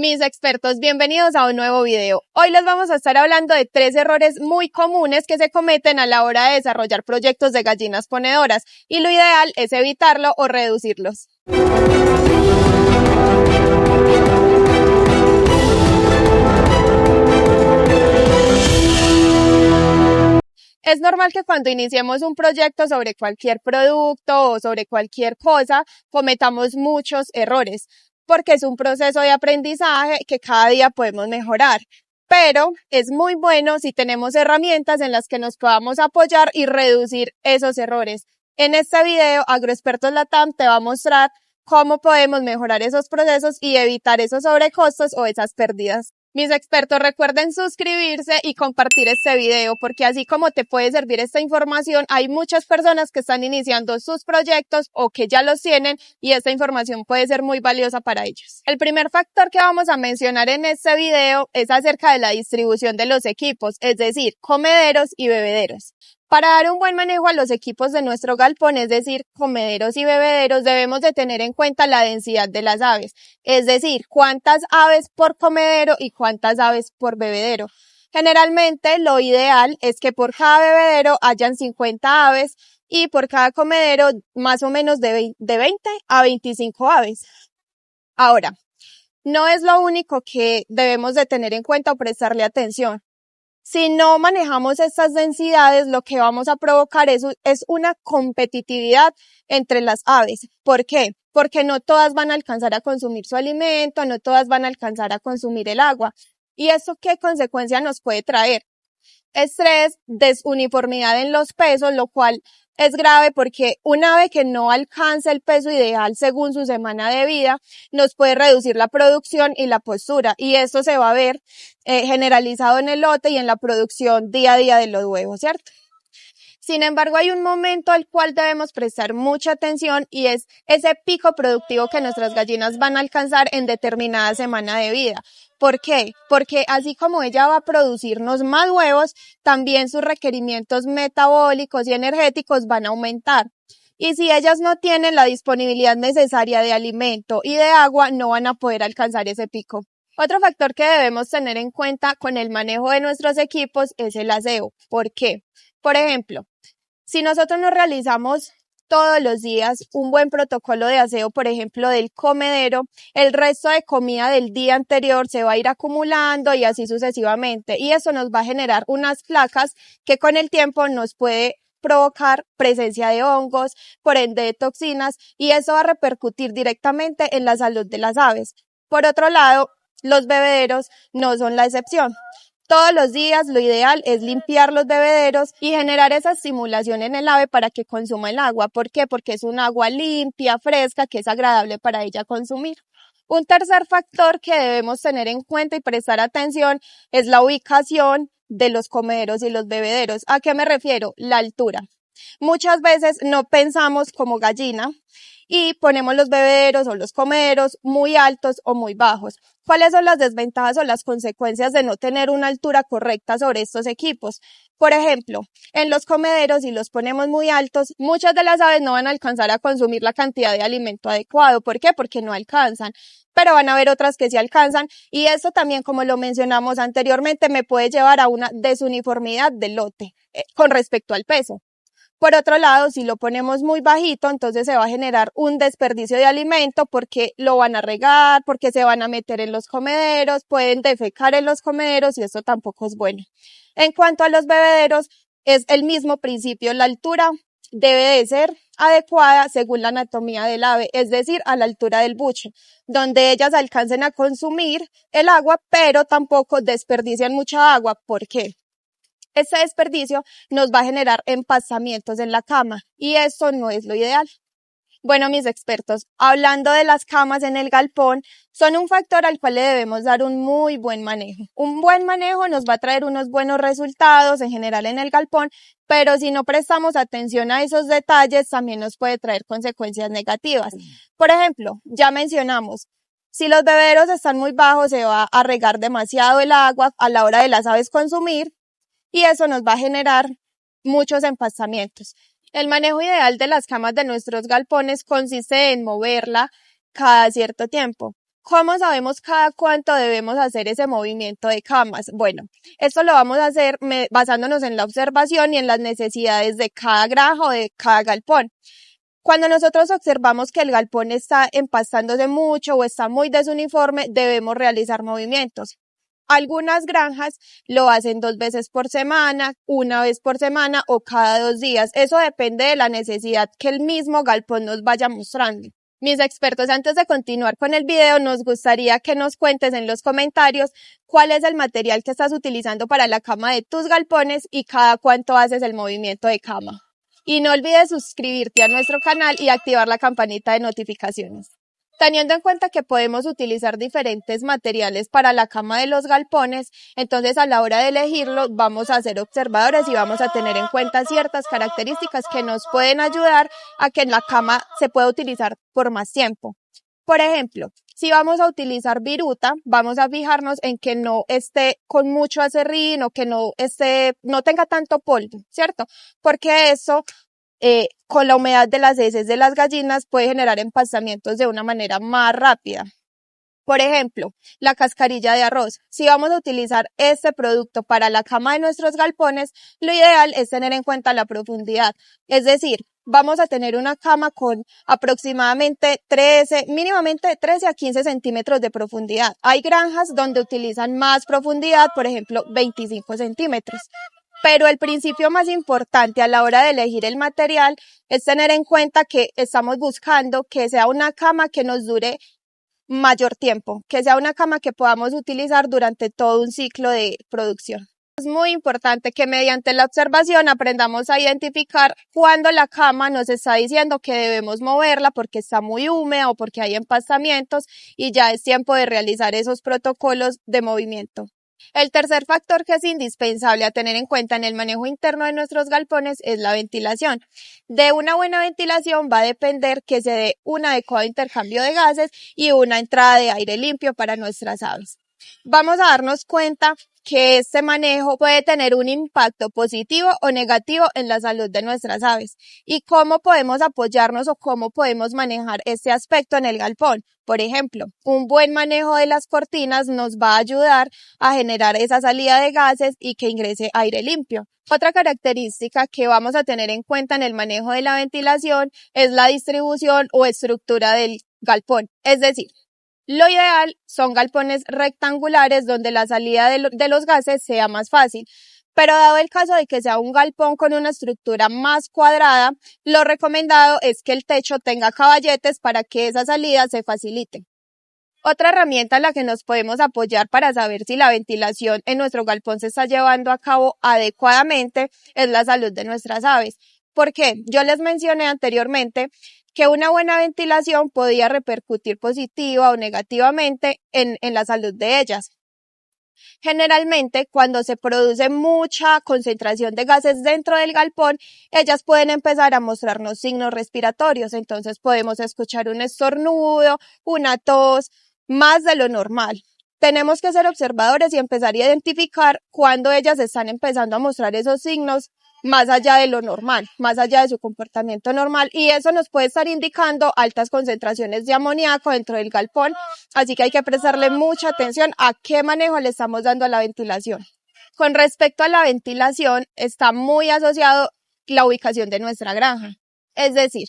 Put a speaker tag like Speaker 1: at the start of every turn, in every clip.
Speaker 1: Mis expertos, bienvenidos a un nuevo video. Hoy les vamos a estar hablando de 3 errores muy comunes que se cometen a la hora de desarrollar proyectos de gallinas ponedoras y lo ideal es evitarlo o reducirlos. Es normal que cuando iniciemos un proyecto sobre cualquier producto o sobre cualquier cosa, cometamos muchos errores, porque es un proceso de aprendizaje que cada día podemos mejorar. Pero es muy bueno si tenemos herramientas en las que nos podamos apoyar y reducir esos errores. En este video, Agroexpertos Latam te va a mostrar cómo podemos mejorar esos procesos y evitar esos sobrecostos o esas pérdidas. Mis expertos, recuerden suscribirse y compartir este video porque así como te puede servir esta información, hay muchas personas que están iniciando sus proyectos o que ya los tienen y esta información puede ser muy valiosa para ellos. El primer factor que vamos a mencionar en este video es acerca de la distribución de los equipos, es decir, comederos y bebederos. Para dar un buen manejo a los equipos de nuestro galpón, es decir, comederos y bebederos, debemos de tener en cuenta la densidad de las aves, es decir, cuántas aves por comedero y cuántas aves por bebedero. Generalmente, lo ideal es que por cada bebedero hayan 50 aves y por cada comedero más o menos de 20 a 25 aves. Ahora, no es lo único que debemos de tener en cuenta o prestarle atención. Si no manejamos estas densidades, lo que vamos a provocar es una competitividad entre las aves. ¿Por qué? Porque no todas van a alcanzar a consumir su alimento, no todas van a alcanzar a consumir el agua. ¿Y eso qué consecuencia nos puede traer? Estrés, desuniformidad en los pesos, lo cual es grave porque un ave que no alcanza el peso ideal según su semana de vida nos puede reducir la producción y la postura y esto se va a ver generalizado en el lote y en la producción día a día de los huevos, ¿cierto? Sin embargo, hay un momento al cual debemos prestar mucha atención y es ese pico productivo que nuestras gallinas van a alcanzar en determinada semana de vida. ¿Por qué? Porque así como ella va a producirnos más huevos, también sus requerimientos metabólicos y energéticos van a aumentar. Y si ellas no tienen la disponibilidad necesaria de alimento y de agua, no van a poder alcanzar ese pico. Otro factor que debemos tener en cuenta con el manejo de nuestros equipos es el aseo. ¿Por qué? Por ejemplo, si nosotros nos realizamos todos los días un buen protocolo de aseo, por ejemplo, del comedero, el resto de comida del día anterior se va a ir acumulando y así sucesivamente. Y eso nos va a generar unas placas que con el tiempo nos puede provocar presencia de hongos, por ende de toxinas, y eso va a repercutir directamente en la salud de las aves. Por otro lado, los bebederos no son la excepción. Todos los días lo ideal es limpiar los bebederos y generar esa estimulación en el ave para que consuma el agua. ¿Por qué? Porque es un agua limpia, fresca, que es agradable para ella consumir. Un tercer factor que debemos tener en cuenta y prestar atención es la ubicación de los comederos y los bebederos. ¿A qué me refiero? La altura. Muchas veces no pensamos como gallina y ponemos los bebederos o los comederos muy altos o muy bajos. ¿Cuáles son las desventajas o las consecuencias de no tener una altura correcta sobre estos equipos? Por ejemplo, en los comederos, si los ponemos muy altos, muchas de las aves no van a alcanzar a consumir la cantidad de alimento adecuado. ¿Por qué? Porque no alcanzan. Pero van a haber otras que sí alcanzan y eso también, como lo mencionamos anteriormente, me puede llevar a una desuniformidad del lote con respecto al peso. Por otro lado, si lo ponemos muy bajito, entonces se va a generar un desperdicio de alimento porque lo van a regar, porque se van a meter en los comederos, pueden defecar en los comederos y eso tampoco es bueno. En cuanto a los bebederos, es el mismo principio, la altura debe de ser adecuada según la anatomía del ave, es decir, a la altura del buche, donde ellas alcancen a consumir el agua, pero tampoco desperdician mucha agua. ¿Por qué? Este desperdicio nos va a generar empastamientos en la cama y eso no es lo ideal. Bueno, mis expertos, hablando de las camas en el galpón, son un factor al cual le debemos dar un muy buen manejo. Un buen manejo nos va a traer unos buenos resultados en general en el galpón, pero si no prestamos atención a esos detalles, también nos puede traer consecuencias negativas. Por ejemplo, ya mencionamos, si los bebederos están muy bajos, se va a regar demasiado el agua a la hora de las aves consumir, y eso nos va a generar muchos empastamientos. El manejo ideal de las camas de nuestros galpones consiste en moverla cada cierto tiempo. ¿Cómo sabemos cada cuánto debemos hacer ese movimiento de camas? Bueno, esto lo vamos a hacer basándonos en la observación y en las necesidades de cada granja o de cada galpón. Cuando nosotros observamos que el galpón está empastándose mucho o está muy desuniforme, debemos realizar movimientos. Algunas granjas lo hacen 2 veces por semana, 1 vez por semana o cada 2 días. Eso depende de la necesidad que el mismo galpón nos vaya mostrando. Mis expertos, antes de continuar con el video, nos gustaría que nos cuentes en los comentarios cuál es el material que estás utilizando para la cama de tus galpones y cada cuánto haces el movimiento de cama. Y no olvides suscribirte a nuestro canal y activar la campanita de notificaciones. Teniendo en cuenta que podemos utilizar diferentes materiales para la cama de los galpones, entonces a la hora de elegirlo vamos a ser observadores y vamos a tener en cuenta ciertas características que nos pueden ayudar a que la cama se pueda utilizar por más tiempo. Por ejemplo, si vamos a utilizar viruta, vamos a fijarnos en que no esté con mucho aserrín o que no tenga tanto polvo, ¿cierto? Porque eso con la humedad de las heces de las gallinas puede generar empastamientos de una manera más rápida. Por ejemplo, la cascarilla de arroz. Si vamos a utilizar este producto para la cama de nuestros galpones, lo ideal es tener en cuenta la profundidad. Es decir, vamos a tener una cama con aproximadamente mínimamente 13 a 15 centímetros de profundidad. Hay granjas donde utilizan más profundidad, por ejemplo, 25 centímetros. Pero el principio más importante a la hora de elegir el material es tener en cuenta que estamos buscando que sea una cama que nos dure mayor tiempo, que sea una cama que podamos utilizar durante todo un ciclo de producción. Es muy importante que mediante la observación aprendamos a identificar cuando la cama nos está diciendo que debemos moverla porque está muy húmeda o porque hay empastamientos y ya es tiempo de realizar esos protocolos de movimiento. El tercer factor que es indispensable a tener en cuenta en el manejo interno de nuestros galpones es la ventilación. De una buena ventilación va a depender que se dé un adecuado intercambio de gases y una entrada de aire limpio para nuestras aves. Vamos a darnos cuenta que este manejo puede tener un impacto positivo o negativo en la salud de nuestras aves y cómo podemos apoyarnos o cómo podemos manejar este aspecto en el galpón. Por ejemplo, un buen manejo de las cortinas nos va a ayudar a generar esa salida de gases y que ingrese aire limpio. Otra característica que vamos a tener en cuenta en el manejo de la ventilación es la distribución o estructura del galpón, es decir, lo ideal son galpones rectangulares donde la salida de los gases sea más fácil, pero dado el caso de que sea un galpón con una estructura más cuadrada, lo recomendado es que el techo tenga caballetes para que esa salida se facilite. Otra herramienta en la que nos podemos apoyar para saber si la ventilación en nuestro galpón se está llevando a cabo adecuadamente es la salud de nuestras aves. ¿Por qué? Yo les mencioné anteriormente que una buena ventilación podía repercutir positiva o negativamente en la salud de ellas. Generalmente, cuando se produce mucha concentración de gases dentro del galpón, ellas pueden empezar a mostrarnos signos respiratorios. Entonces podemos escuchar un estornudo, una tos, más de lo normal. Tenemos que ser observadores y empezar a identificar cuando ellas están empezando a mostrar esos signos más allá de lo normal, más allá de su comportamiento normal, y eso nos puede estar indicando altas concentraciones de amoníaco dentro del galpón, así que hay que prestarle mucha atención a qué manejo le estamos dando a la ventilación. Con respecto a la ventilación, está muy asociado la ubicación de nuestra granja, es decir,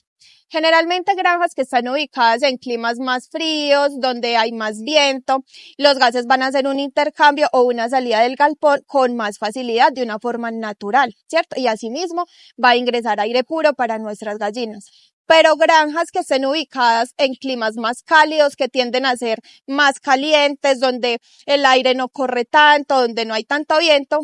Speaker 1: generalmente granjas que están ubicadas en climas más fríos, donde hay más viento, los gases van a hacer un intercambio o una salida del galpón con más facilidad de una forma natural, ¿cierto? Y asimismo va a ingresar aire puro para nuestras gallinas. Pero granjas que estén ubicadas en climas más cálidos, que tienden a ser más calientes, donde el aire no corre tanto, donde no hay tanto viento,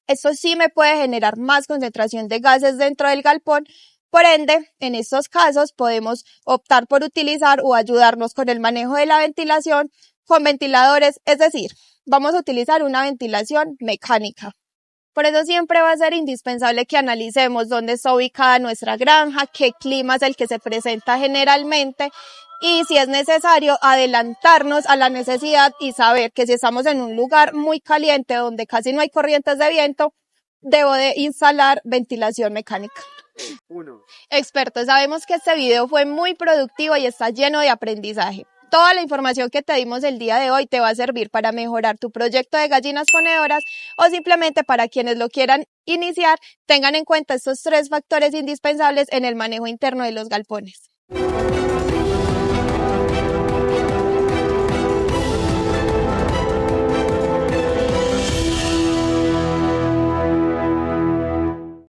Speaker 1: eso sí me puede generar más concentración de gases dentro del galpón. Por ende, en estos casos podemos optar por utilizar o ayudarnos con el manejo de la ventilación con ventiladores, es decir, vamos a utilizar una ventilación mecánica. Por eso siempre va a ser indispensable que analicemos dónde está ubicada nuestra granja, qué clima es el que se presenta generalmente y si es necesario adelantarnos a la necesidad y saber que si estamos en un lugar muy caliente donde casi no hay corrientes de viento, debo de instalar ventilación mecánica. Expertos, sabemos que este video fue muy productivo y está lleno de aprendizaje. Toda la información que te dimos el día de hoy te va a servir para mejorar tu proyecto de gallinas ponedoras o simplemente para quienes lo quieran iniciar, tengan en cuenta estos 3 factores indispensables en el manejo interno de los galpones.